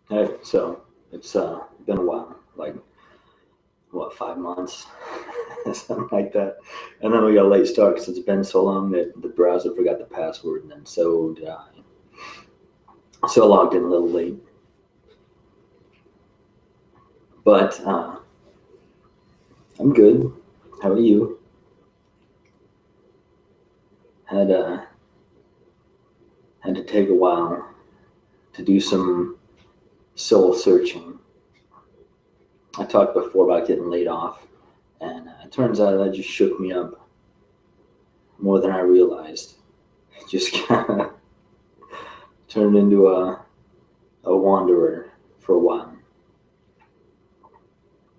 Hey, so it's been a while, like what, 5 months, something like that. And then we got a late start because it's been so long that the browser forgot the password, and then so did I. So I logged in a little late, but I'm good. How are you? Had had to take a while to do some soul searching. I talked before about getting laid off, and it turns out that just shook me up more than I realized. It just kind of turned into a wanderer for a while.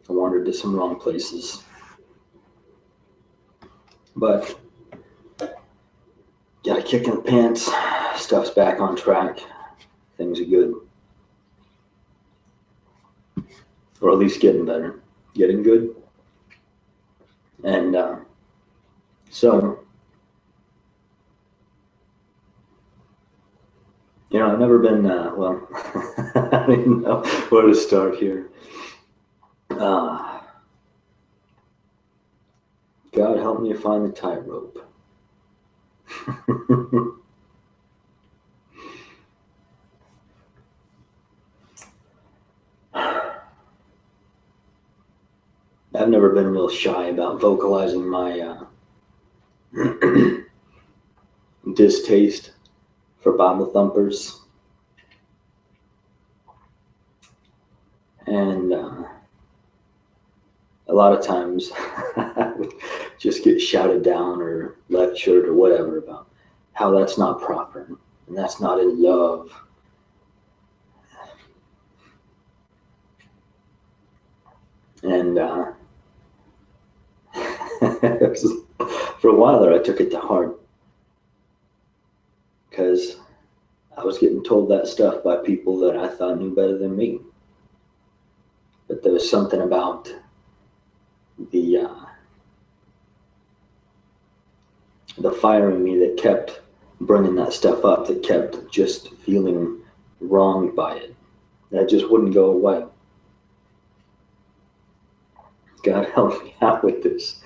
I wandered to some wrong places. But got a kick in the pants. Stuff's back on track. Things are good. Or at least getting better. Getting good. And so, I've never been, well, I don't even know where to start here. God help me find the tightrope. I've never been real shy about vocalizing my distaste for Bible thumpers. And a lot of times I would just get shouted down or lectured or whatever about how that's not proper and that's not in love. And for a while there, I took it to heart because I was getting told that stuff by people that I thought knew better than me. But there was something about the fire in me that kept bringing that stuff up, that kept just feeling wronged by it. That just wouldn't go away. God help me out with this.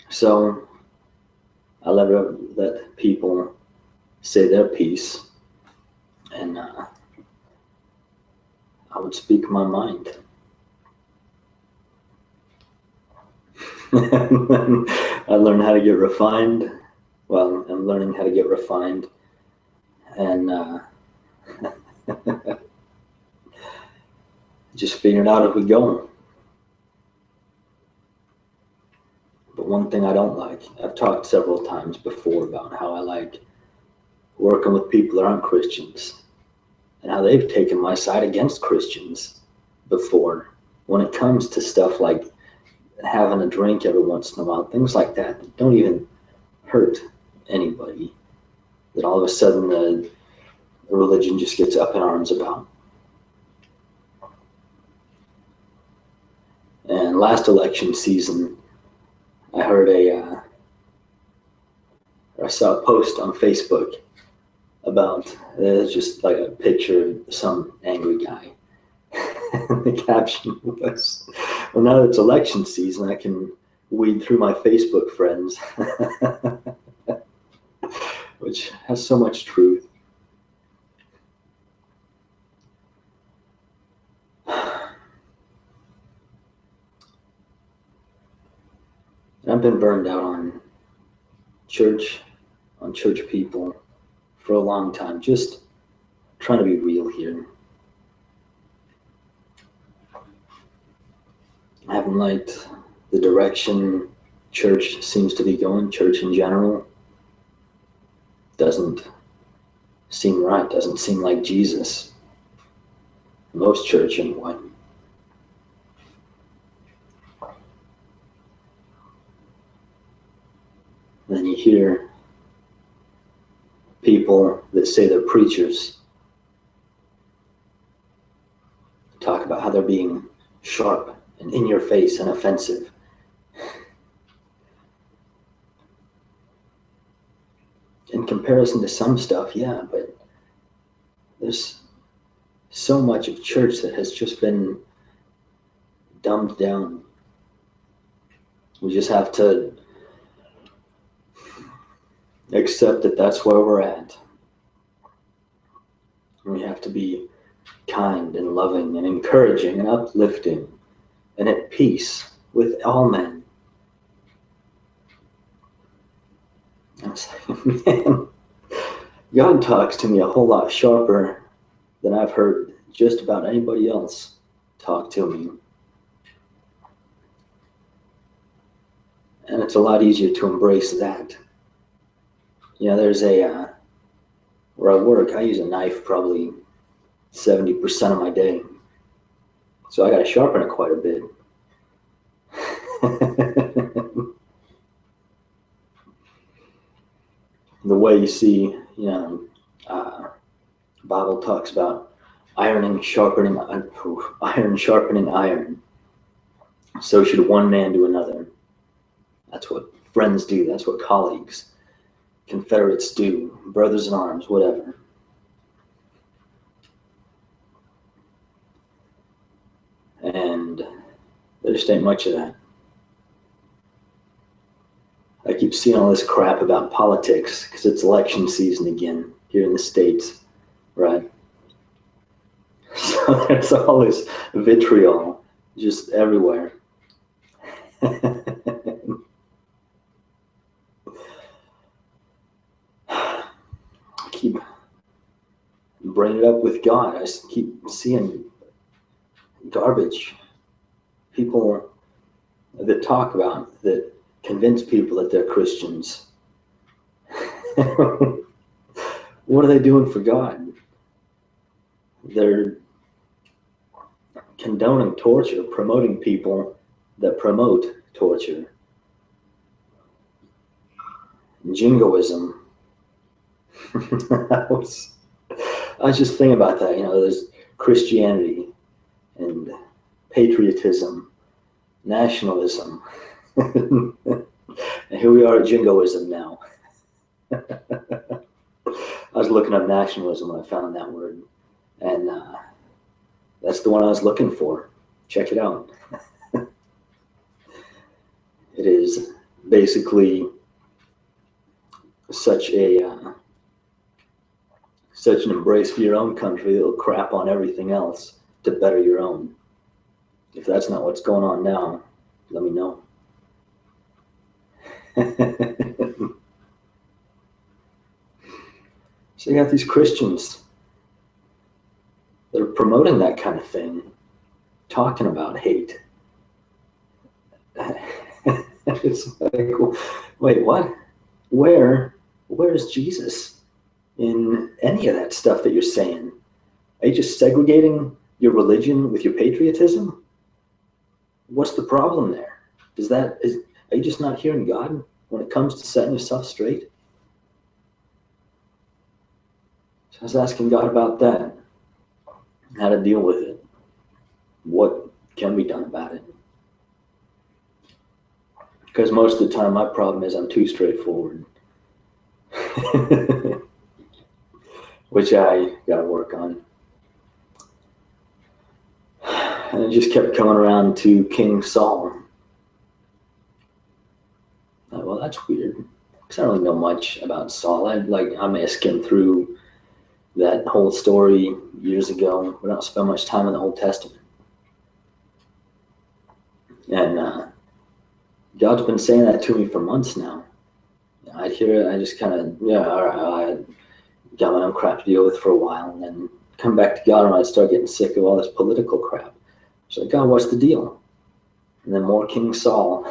So I let people say their piece, and I would speak my mind. And then I learned how to get refined. Well, I'm learning how to get refined, and just figuring out if we go. But one thing I don't like, I've talked several times before about how I like working with people that aren't Christians and how they've taken my side against Christians before when it comes to stuff like having a drink every once in a while, things like that don't even hurt anybody, that all of a sudden the religion just gets up in arms about. And last election season, I heard I saw a post on Facebook about, just like a picture of some angry guy. And the caption was, well, now that it's election season, I can weed through my Facebook friends, which has so much truth. And I've been burned out on church people for a long time, just trying to be real here. I haven't liked the direction church seems to be going, church in general. Doesn't seem right, doesn't seem like Jesus. Most church, anyway. And then you hear people that say they're preachers talk about how they're being sharp and in your face and offensive. In comparison to some stuff, yeah, but There's so much of church that has just been dumbed down. We just have to accept that that's where we're at. We have to be kind and loving and encouraging and uplifting and at peace with all men. I was like, man, God talks to me a whole lot sharper than I've heard just about anybody else talk to me. And it's a lot easier to embrace that. You know, there's where I work, I use a knife probably 70% of my day. So I got to sharpen it quite a bit. The way you see, Bible talks about iron sharpening iron. So should one man do another. That's what friends do. That's what colleagues, Confederates do, brothers in arms, whatever. And there just ain't much of that. I keep seeing all this crap about politics because it's election season again here in the States, right? So there's all this vitriol just everywhere. I keep bringing it up with God. I just keep seeing garbage. People that talk about, that convince people that they're Christians. What are they doing for God? They're condoning torture, promoting people that promote torture. Jingoism. I was just thinking about that. There's Christianity and patriotism, nationalism. And here we are at jingoism now. I was looking up nationalism when I found that word. And that's the one I was looking for. Check it out. It is basically such an embrace for your own country that'll crap on everything else to better your own. If that's not what's going on now, let me know. So you got these Christians that are promoting that kind of thing, talking about hate. It's like, wait, what? Where's Jesus in any of that stuff that you're saying? Are you just segregating your religion with your patriotism? What's the problem there? Are you just not hearing God when it comes to setting yourself straight? So I was asking God about that, how to deal with it. What can be done about it? Because most of the time my problem is I'm too straightforward. Which I got to work on. And it just kept coming around to King Saul. Well, that's weird. Because I don't really know much about Saul. I may have skimmed through that whole story years ago. We don't spend much time in the Old Testament. And God's been saying that to me for months now. I'd hear it, I just kind of, all right, I got my own crap to deal with for a while, and then come back to God and I'd start getting sick of all this political crap. It's like, God, what's the deal? And then more King Saul.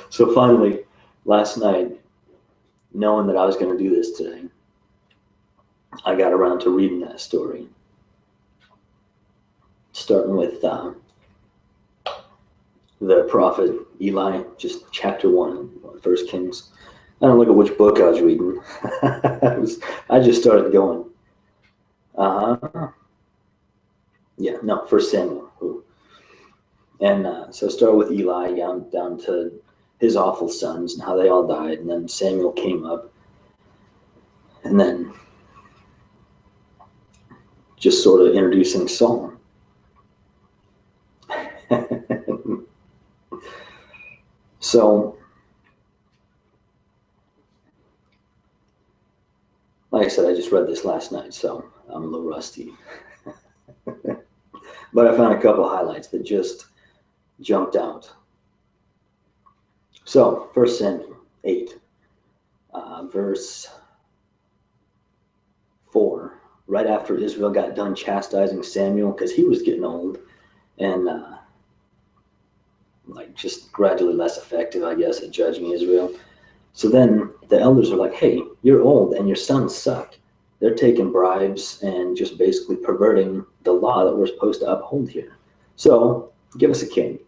So finally, last night, knowing that I was going to do this today, I got around to reading that story. Starting with the prophet Eli, just chapter 1, 1 Kings. I don't look at which book I was reading. I just started going. 1 Samuel. Ooh. And so I started with Eli down to his awful sons and how they all died. And then Samuel came up. And then just sort of introducing Saul. So, like I said, I just read this last night, so I'm a little rusty. But I found a couple highlights that just jumped out. So, 1 Samuel 8, verse 4. Right after Israel got done chastising Samuel, because he was getting old and just gradually less effective, I guess, at judging Israel. So then the elders are like, hey, you're old and your sons suck. They're taking bribes and just basically perverting the law that we're supposed to uphold here. So give us a king.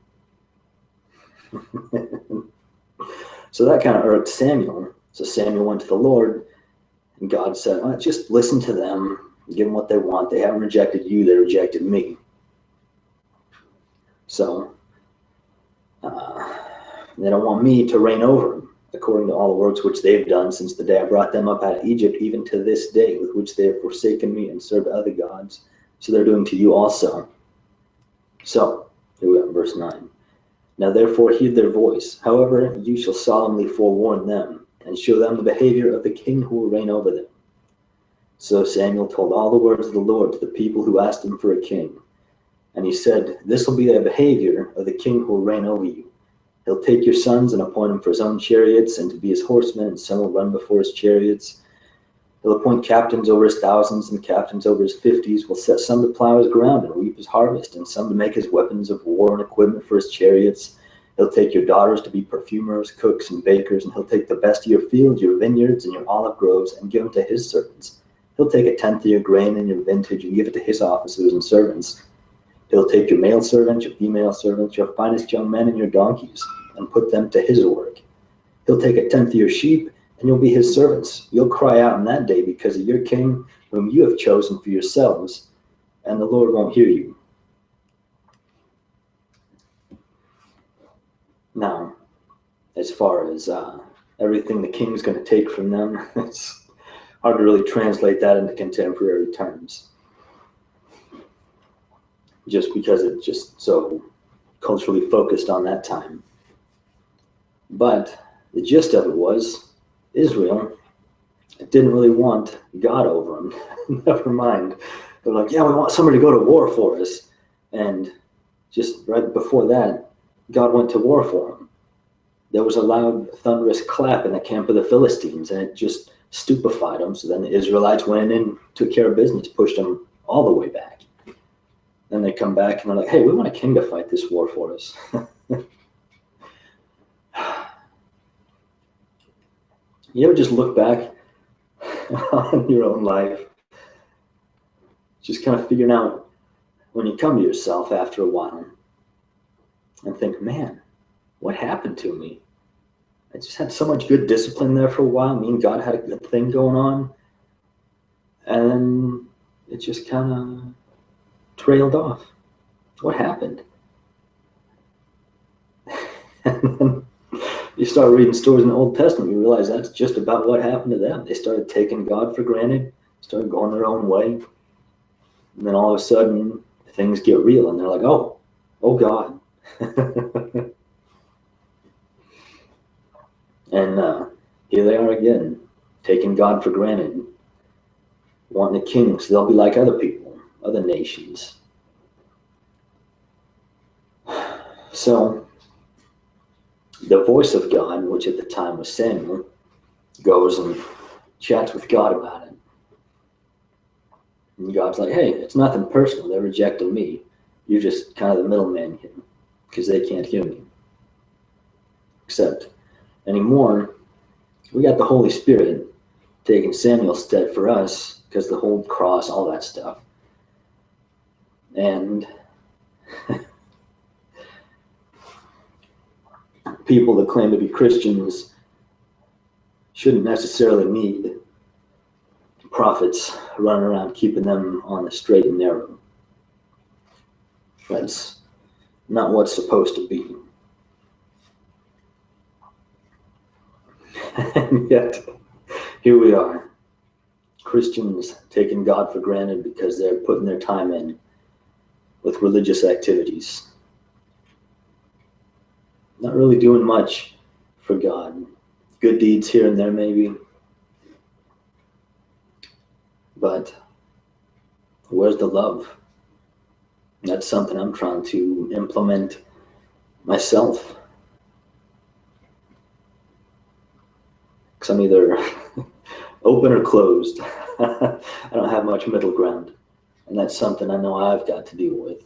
So that kind of irked Samuel. So Samuel went to the Lord, and God said, well, just listen to them, give them what they want. They haven't rejected you, they rejected me. So they don't want me to reign over them, according to all the works which they've done since the day I brought them up out of Egypt, even to this day, with which they have forsaken me and served other gods. So they're doing to you also. So, here we are, verse 9. Now therefore heed their voice. However, you shall solemnly forewarn them, and show them the behavior of the king who will reign over them. So Samuel told all the words of the Lord to the people who asked him for a king. And he said, this will be the behavior of the king who will reign over you. He'll take your sons and appoint them for his own chariots and to be his horsemen, and some will run before his chariots. He'll appoint captains over his thousands and captains over his 50s, will set some to plow his ground and reap his harvest, and some to make his weapons of war and equipment for his chariots. He'll take your daughters to be perfumers, cooks, and bakers, and he'll take the best of your fields, your vineyards, and your olive groves, and give them to his servants. He'll take a tenth of your grain and your vintage and give it to his officers and servants. He'll take your male servants, your female servants, your finest young men, and your donkeys, and put them to his work. He'll take a tenth of your sheep, and you'll be his servants. You'll cry out in that day because of your king, whom you have chosen for yourselves, and the Lord won't hear you. Now, as far as everything the king's going to take from them, it's hard to really translate that into contemporary terms, just because it's just so culturally focused on that time. But the gist of it was, Israel didn't really want God over them. Never mind. They're like, yeah, we want somebody to go to war for us. And just right before that, God went to war for them. There was a loud, thunderous clap in the camp of the Philistines, and it just stupefied them. So then the Israelites went in and took care of business, pushed them all the way back. Then they come back and they're like, hey, we want a king to fight this war for us. You ever just look back on your own life, just kind of figuring out when you come to yourself after a while and think, man, what happened to me? I just had so much good discipline there for a while. Me and God had a good thing going on. And then it just kind of trailed off. What happened? And then you start reading stories in the Old Testament, you realize that's just about what happened to them. They started taking God for granted, started going their own way. And then all of a sudden, things get real, and they're like, oh God. And here they are again, taking God for granted, wanting a king so they'll be like other people, other nations. So the voice of God, which at the time was Samuel, goes and chats with God about it. And God's like, hey, it's nothing personal. They're rejecting me. You're just kind of the middleman here because they can't hear me. Except anymore, we got the Holy Spirit taking Samuel's stead for us because the whole cross, all that stuff. And people that claim to be Christians shouldn't necessarily need prophets running around keeping them on the straight and narrow. That's not what's supposed to be. And yet, here we are, Christians taking God for granted because they're putting their time in with religious activities. Not really doing much for God. Good deeds here and there maybe. But where's the love? That's something I'm trying to implement myself. Because I'm either open or closed. I don't have much middle ground. And that's something I know I've got to deal with.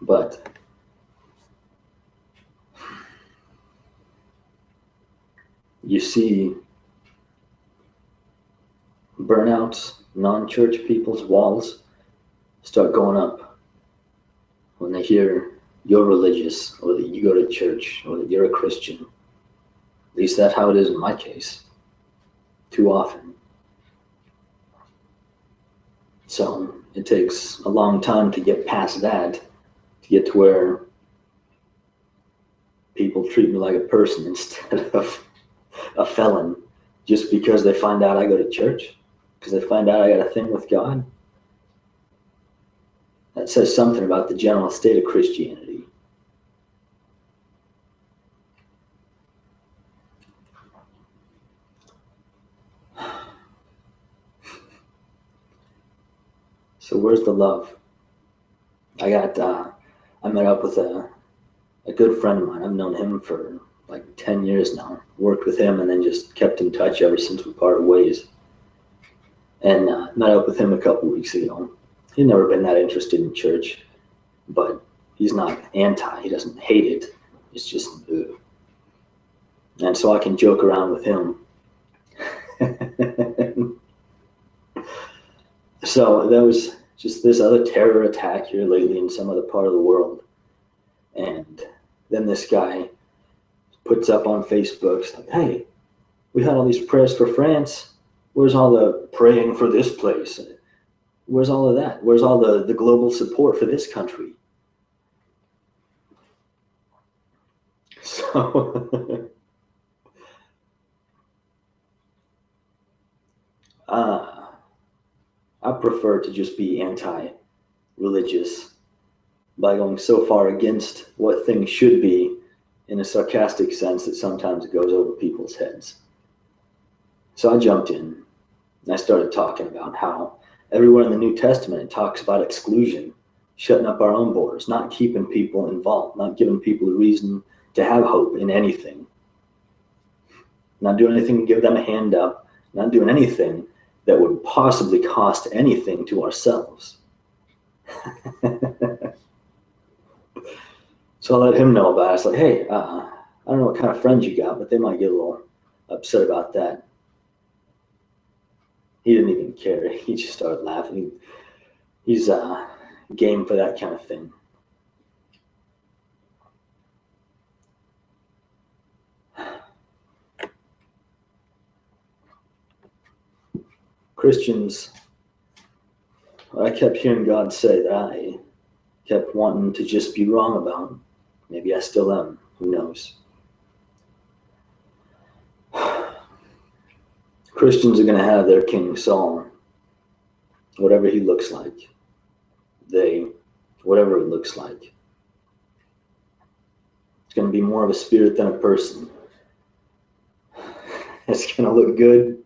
But you see burnouts, non-church people's walls start going up when they hear you're religious, or that you go to church, or that you're a Christian. At least that's how it is in my case. Too often. So it takes a long time to get past that, to get to where people treat me like a person instead of a felon, just because they find out I go to church, because they find out I got a thing with God. That says something about the general state of Christianity. So where's the love? I met up with a good friend of mine. I've known him for like 10 years now. Worked with him and then just kept in touch ever since we parted ways. And met up with him a couple weeks ago. He'd never been that interested in church, but he's not anti. He doesn't hate it. It's just, ugh. And so I can joke around with him. So there was just this other terror attack here lately in some other part of the world. And then this guy puts up on Facebook, like, hey, we had all these prayers for France. Where's all the praying for this place? Where's all of that? Where's all the global support for this country? So I prefer to just be anti-religious by going so far against what things should be in a sarcastic sense that sometimes it goes over people's heads. So I jumped in and I started talking about how everywhere in the New Testament it talks about exclusion, shutting up our own borders, not keeping people involved, not giving people a reason to have hope in anything, not doing anything to give them a hand up, not doing anything that would possibly cost anything to ourselves. So I let him know about it. I was like, hey, I don't know what kind of friends you got, but they might get a little upset about that. He didn't even care. He just started laughing. He's game for that kind of thing. Christians, I kept hearing God say that I kept wanting to just be wrong about. Maybe I still am. Who knows? Christians are going to have their King Saul, whatever he looks like. Whatever it looks like. It's going to be more of a spirit than a person. It's going to look good,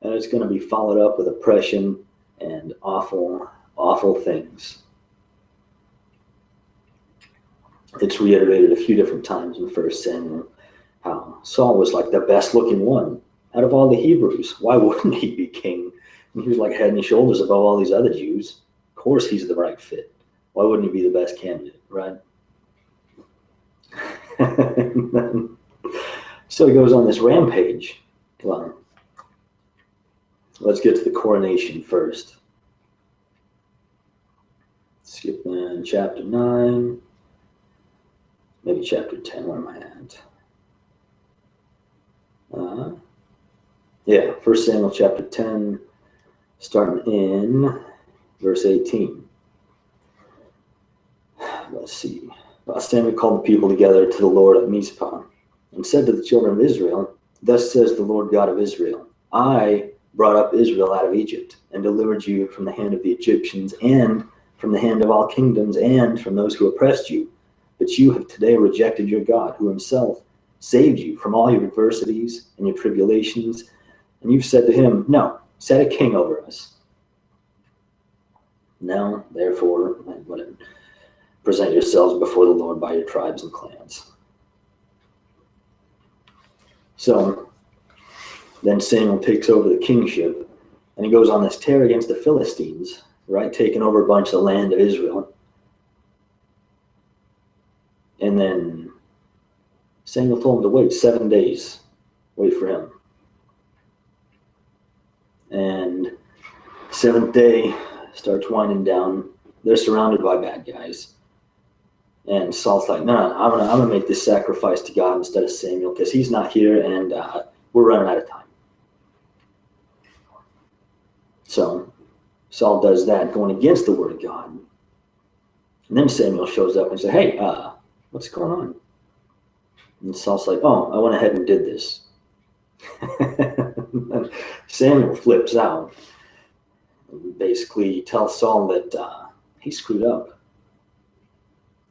and it's going to be followed up with oppression and awful, awful things. It's reiterated a few different times in 1 Samuel how Saul was like the best looking one out of all the Hebrews. Why wouldn't he be king? And he was like head and shoulders above all these other Jews. Of course he's the right fit. Why wouldn't he be the best candidate, right? So he goes on this rampage. Well, let's get to the coronation first. Skip chapter 9. Maybe chapter 10, where am I at? 1 Samuel chapter 10, starting in verse 18. Let's see. Samuel called the people together to the Lord at Mizpah, and said to the children of Israel, Thus says the Lord God of Israel, I brought up Israel out of Egypt, and delivered you from the hand of the Egyptians, and from the hand of all kingdoms, and from those who oppressed you. But you have today rejected your God, who himself saved you from all your adversities and your tribulations, and you've said to him, No, set a king over us. Now, therefore, present yourselves before the Lord by your tribes and clans. So then Samuel takes over the kingship, and he goes on this tear against the Philistines, right, taking over a bunch of the land of Israel. And then Samuel told him to wait 7 days, wait for him. And seventh day starts winding down. They're surrounded by bad guys. And Saul's like, no, I'm gonna make this sacrifice to God instead of Samuel, because he's not here, and we're running out of time. So Saul does that, going against the word of God. And then Samuel shows up and says, Hey, what's going on? And Saul's like, Oh, I went ahead and did this. And Samuel flips out. Basically, he tells Saul that he screwed up.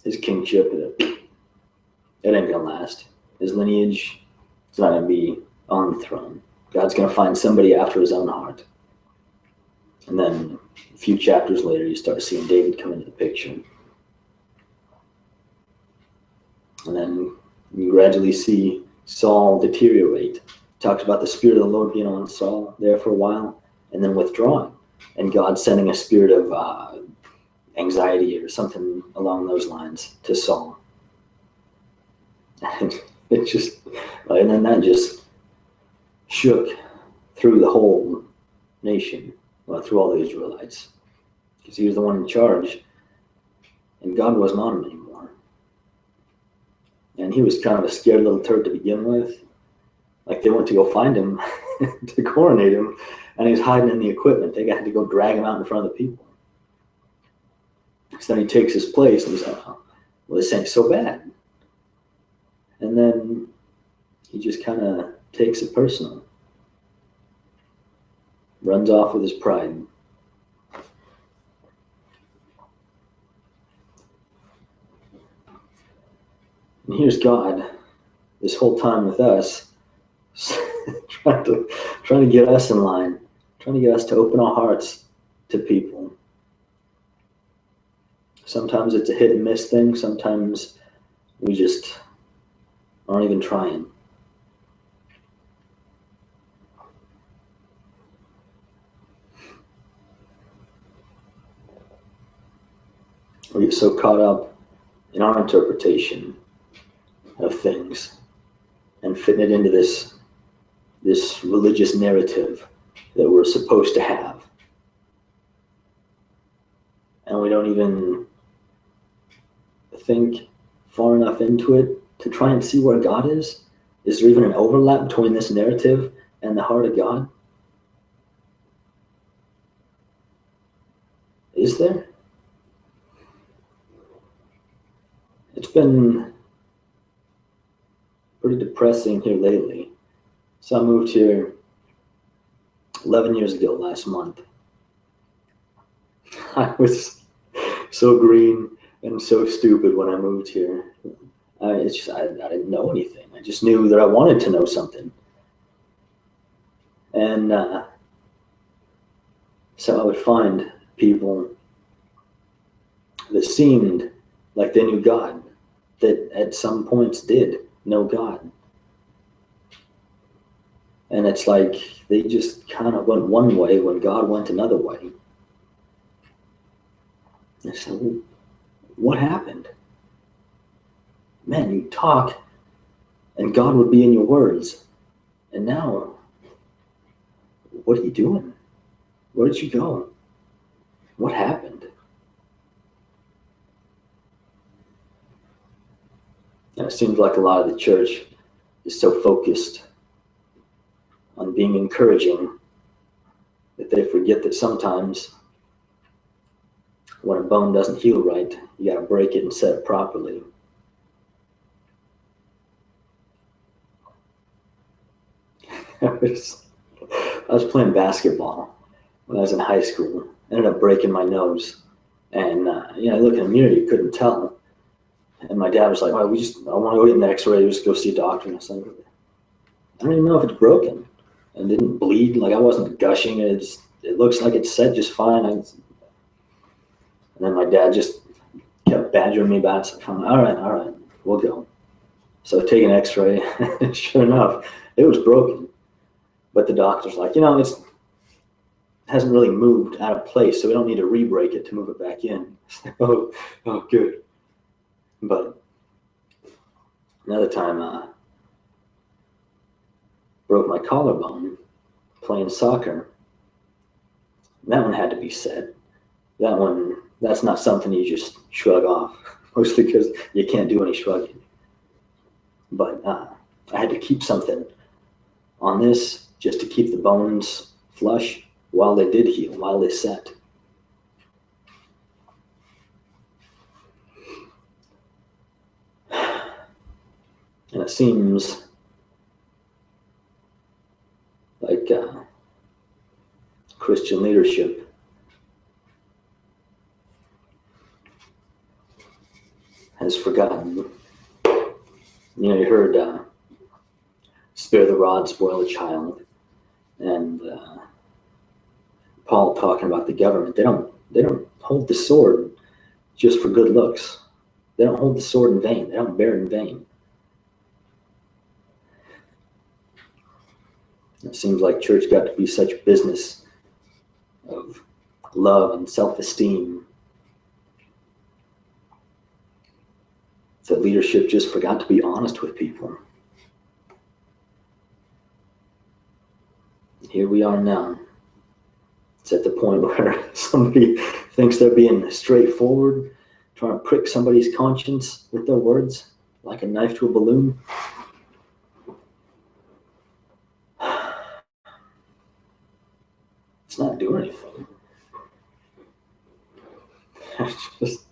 His kingship, it ain't gonna last. His lineage is not gonna be on the throne. God's gonna find somebody after his own heart. And then a few chapters later, you start seeing David come into the picture. And then you gradually see Saul deteriorate. Talks about the Spirit of the Lord being on Saul there for a while, and then withdrawing, and God sending a spirit of anxiety or something along those lines to Saul. And it just, and then that just shook through the whole nation, through all the Israelites, because he was the one in charge, and God wasn't on him anymore. And he was kind of a scared little turd to begin with. Like, they went to go find him to coronate him, and he was hiding in the equipment. They had to go drag him out in front of the people. So then he takes his place, and he's like, oh, well, this ain't so bad. And then he just kind of takes it personal. Runs off with his pride. And here's God, this whole time with us, trying to get us in line, trying to get us to open our hearts to people. Sometimes it's a hit and miss thing. Sometimes we just aren't even trying. We get so caught up in our interpretation of things and fitting it into this religious narrative that we're supposed to have. And we don't even think far enough into it to try and see where God is. Is there even an overlap between this narrative and the heart of God? Is there? It's been pretty depressing here lately. So I moved here 11 years ago last month. I was so green and so stupid when I moved here. I didn't know anything. I just knew that I wanted to know something. And so I would find people that seemed like they knew God, that at some points did know God. And it's like they just kind of went one way when God went another way. I said, well, what happened? Man, you talk and God would be in your words. And now, what are you doing? Where did you go? What happened? And it seems like a lot of the church is so focused on being encouraging that they forget that sometimes when a bone doesn't heal right, you got to break it and set it properly. I was playing basketball when I was in high school. Ended up breaking my nose, and I look in the mirror, you couldn't tell. And my dad was like, "Oh, I want to go get an X-ray. Just go see a doctor." And I was like, "I don't even know if it's broken." And didn't bleed. Like I wasn't gushing. It looks like it's set just fine. And then my dad just kept badgering me back. So I'm like, all right, we'll go. So I take an X-ray. Sure enough, it was broken. But the doctor's like, it hasn't really moved out of place, so we don't need to re-break it to move it back in. oh, good. But another time, broke my collarbone playing soccer. That one had to be set. That's not something you just shrug off, mostly because you can't do any shrugging. But I had to keep something on this just to keep the bones flush while they did heal, while they set. And it seems like Christian leadership has forgotten. You heard spare the rod, spoil the child. And Paul talking about the government. They don't hold the sword just for good looks. They don't hold the sword in vain. They don't bear it in vain. It seems like church got to be such business of love and self-esteem that leadership just forgot to be honest with people. Here we are now. It's at the point where somebody thinks they're being straightforward, trying to prick somebody's conscience with their words like a knife to a balloon. It's not doing anything. Just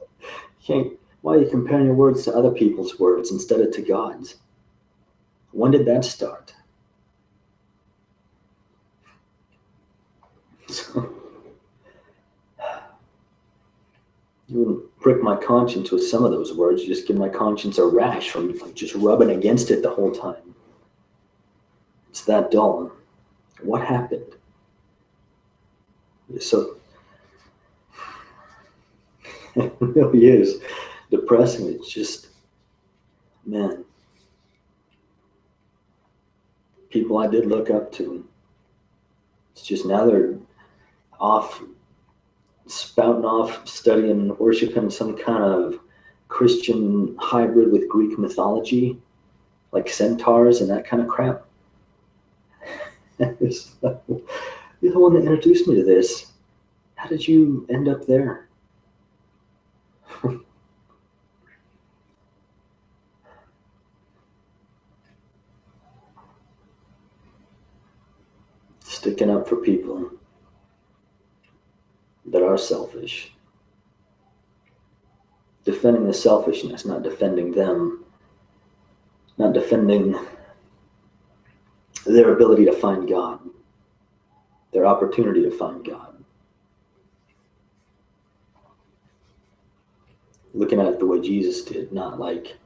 can't. Why are you comparing your words to other people's words instead of to God's? When did that start? You wouldn't prick my conscience with some of those words. You just give my conscience a rash from just rubbing against it the whole time. It's that dull. What happened? So it really is depressing. It's just, man, people I did look up to. It's just now they're off, spouting off, studying, worshiping some kind of Christian hybrid with Greek mythology, like centaurs and that kind of crap. You're the one that introduced me to this. How did you end up there? Sticking up for people that are selfish. Defending the selfishness, not defending them. Not defending their ability to find God. Their opportunity to find God. Looking at it the way Jesus did, not like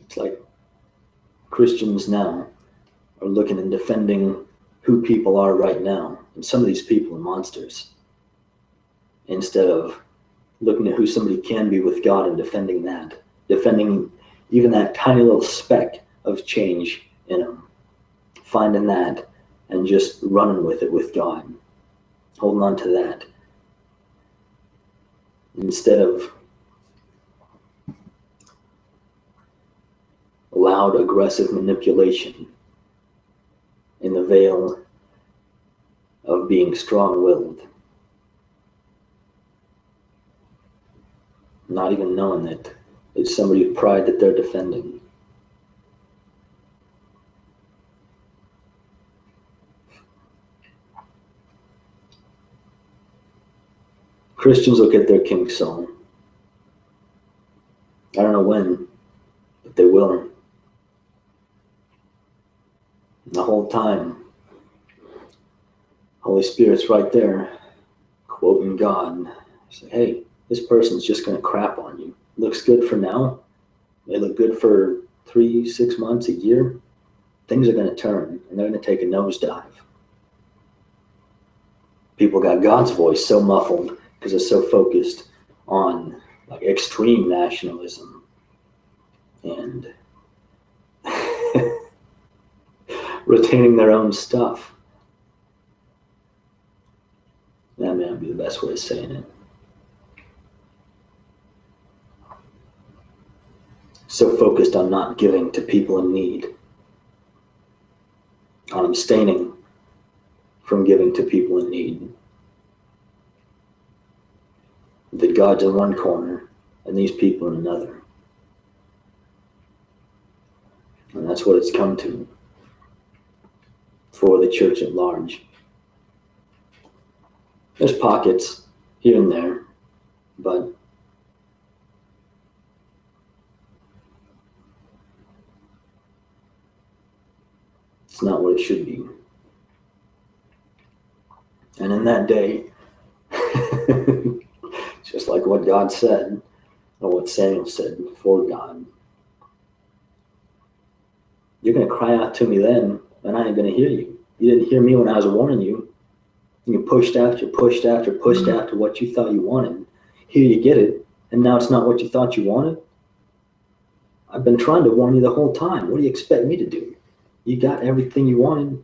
it's like Christians now are looking and defending who people are right now. And some of these people are monsters. Instead of looking at who somebody can be with God and defending that. Defending even that tiny little speck of change in them. Finding that and just running with it with God. Holding on to that. Instead of loud, aggressive manipulation in the veil of being strong-willed. Not even knowing that it's somebody's pride that they're defending. Christians look at their King Saul I don't know when, but they will. And the whole time, Holy Spirit's right there, quoting God. Say, hey, this person's just going to crap on you. Looks good for now. They look good for 3, 6 months, a year. Things are going to turn, and they're going to take a nosedive. People got God's voice so muffled because they're so focused on like extreme nationalism and retaining their own stuff. That may not be the best way of saying it. So focused on not giving to people in need, on abstaining from giving to people in need, that God's in one corner and these people in another. And that's what it's come to for the church at large. There's pockets here and there, but it's not what it should be. And in that day, just like what God said, or what Samuel said before God, you're going to cry out to me then, and I ain't going to hear you. You didn't hear me when I was warning you. You pushed after what you thought you wanted. Here you get it, and now it's not what you thought you wanted. I've been trying to warn you the whole time. What do you expect me to do? You got everything you wanted.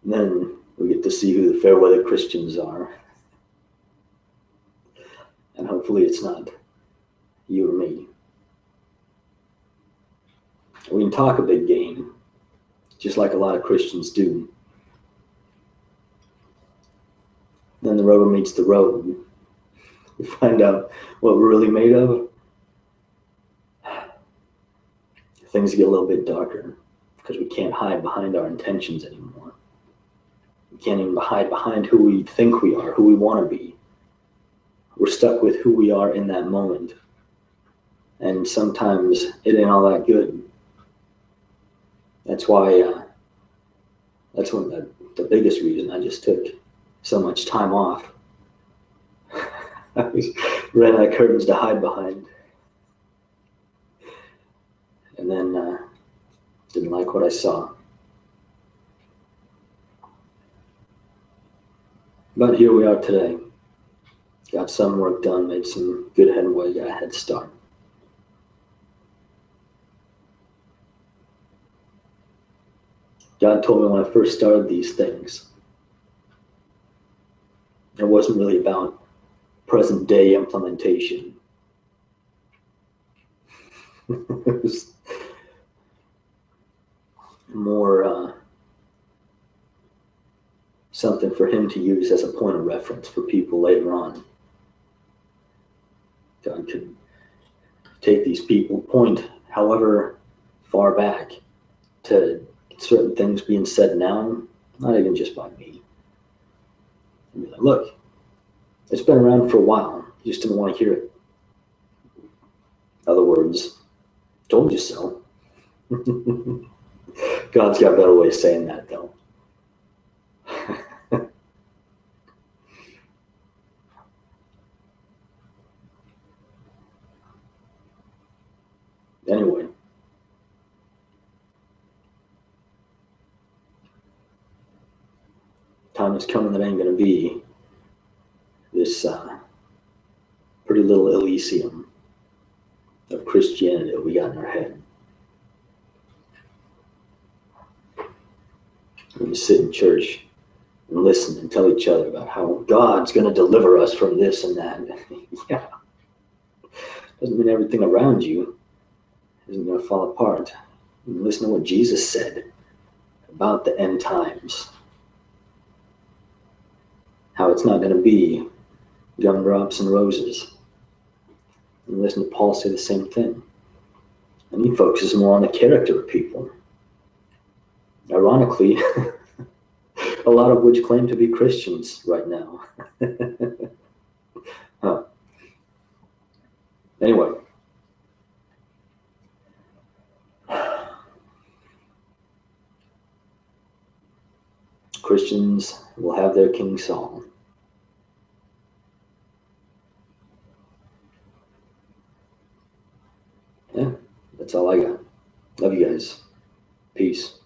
Then we get to see who the fair weather Christians are. And hopefully it's not you or me. We can talk a big game, just like a lot of Christians do. Then the rubber meets the road. We find out what we're really made of. Things get a little bit darker because we can't hide behind our intentions anymore. We can't even hide behind who we think we are, who we want to be. We're stuck with who we are in that moment. And sometimes it ain't all that good. That's why, that's one of the biggest reason I just took so much time off. I ran out of curtains to hide behind. And then didn't like what I saw. But here we are today. Got some work done, made some good headway, got a head start. God told me when I first started these things, it wasn't really about present day implementation. It was more something for him to use as a point of reference for people later on. God could take these people, point however far back to certain things being said now, not even just by me. And be like, look, it's been around for a while. You just didn't want to hear it. In other words, told you so. God's got a better way of saying that, though. Anyway, time is coming that ain't going to be this pretty little Elysium of Christianity that we got in our head. We just sit in church and listen and tell each other about how God's going to deliver us from this and that. Yeah. Doesn't mean everything around you isn't going to fall apart. And listen to what Jesus said about the end times. How it's not going to be gumdrops and roses. And listen to Paul say the same thing. And he focuses more on the character of people. Ironically, A lot of which claim to be Christians right now. Huh. Anyway. Christians will have their King Saul. Yeah, that's all I got. Love you guys. Peace.